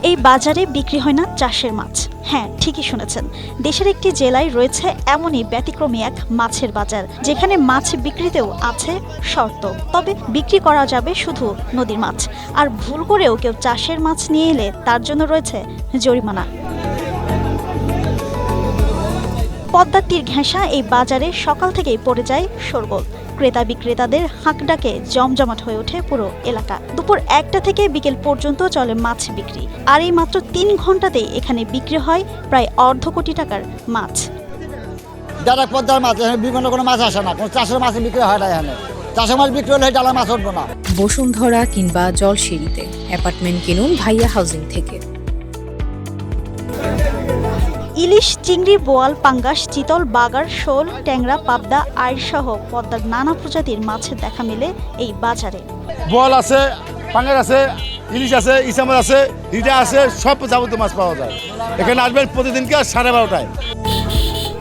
এই বাজারে বিক্রি হয় না চাষের মাছ। হ্যাঁ, ঠিকই শুনেছেন, দেশের একটি জেলায় রয়েছে এমনই ব্যতিক্রমী এক মাছের বাজার, যেখানে মাছ বিক্রিতেও আছে শর্ত। তবে বিক্রি করা যাবে শুধু নদীর মাছ, আর ভুল করেও কেউ চাষের মাছ নিয়ে এলে তার জন্য রয়েছে জরিমানা। পদ্মার তীর ঘেঁষা এই বাজারে সকাল থেকেই পড়ে যায় শোরগোল। ক্রেতা বিক্রেতাদের হাঁকডাকে জমজমাট হয়ে ওঠে পুরো এলাকা। দুপুর 1টা থেকে বিকেল পর্যন্ত চলে মাছ বিক্রি, আর এই মাত্র 3 ঘন্টাতেই এখানে বিক্রি হয় প্রায় $250 কোটি টাকার মাছ। যারা পদ্মার মাছ, এখানে বিভিন্ন কোনো মাছ আসে না, কোনো চাষের মাছ বিক্রি হয় না। এখানে চাষের মাছ বিক্রি হলে ডালা মাছ উঠবো না। বসুন্ধরা কিংবা জলসিঁড়িতে অ্যাপার্টমেন্ট কিনুন ভাইয়া হাউজিং থেকে। ইলিশ, চিংড়ি, বোয়াল, পাঙ্গাস, চিতল, বাগার, শোল, ট্যাংরা, পাবদা, আইড় সহ পদ্মার নানা প্রজাতির মাছের দেখা মেলে এই বাজারে। বোয়াল আছে, পাঙ্গাস আছে, ইলিশ আছে, ইসামার আছে, রিটা আছে, সব যাবতীয় মাছ পাওয়া যায়। এখানে আসবেন প্রতিদিনকে 12:30টায়।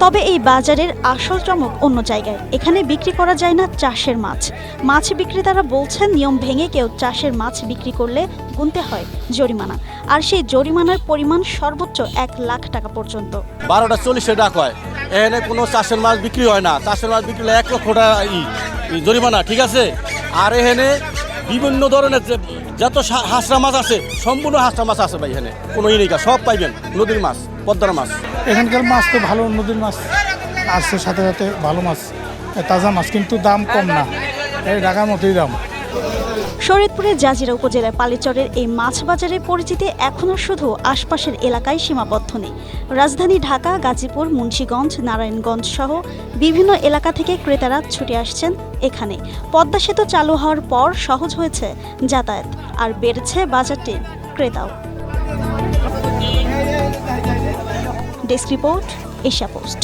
তবে এই বাজারের আসল চমক অন্য জায়গায়। এখানে বিক্রি করা যায় না চাষের মাছ। মাছ বিক্রেতারা বলছেন, নিয়ম ভেঙে কেউ চাষের মাছ বিক্রি করলে গুনতে হয় জরিমানা, আর সেই জরিমানার পরিমাণ সর্বোচ্চ $1,00,000 পর্যন্ত। 12:40 ডাক হয়। এখানে কোনো চাষের মাছ বিক্রি হয় না। চাষের মাছ বিক্রি হলে $1 লক্ষ জরিমানা, ঠিক আছে। আর এখানে বিভিন্ন ধরনের যত হাঁসরা মাছ আছে, সম্পূর্ণ হাঁসরা মাছ আছে ভাই। এখানে কোনো নেই, সব পাইবেন নদীর মাছ, পদ্মার মাছ। এখানকার মাছ তো ভালো, নদীর মাছ আসছে, সাথে সাথে ভালো মাছ, তাজা মাছ, কিন্তু দাম কম না, এই ঢাকার মতোই দাম। শরীয়তপুরের জাজিরা উপজেলার পালিচরের এই মাছ বাজারের পরিচিতি এখনও শুধু আশপাশের এলাকায় সীমাবদ্ধ নেই। রাজধানী ঢাকা, গাজীপুর, মুন্সিগঞ্জ, নারায়ণগঞ্জ সহ বিভিন্ন এলাকা থেকে ক্রেতারা ছুটে আসছেন এখানে। পদ্মা সেতু চালু হওয়ার পর সহজ হয়েছে যাতায়াত, আর বেড়েছে বাজারটির ক্রেতাও। Desk report, Asia post.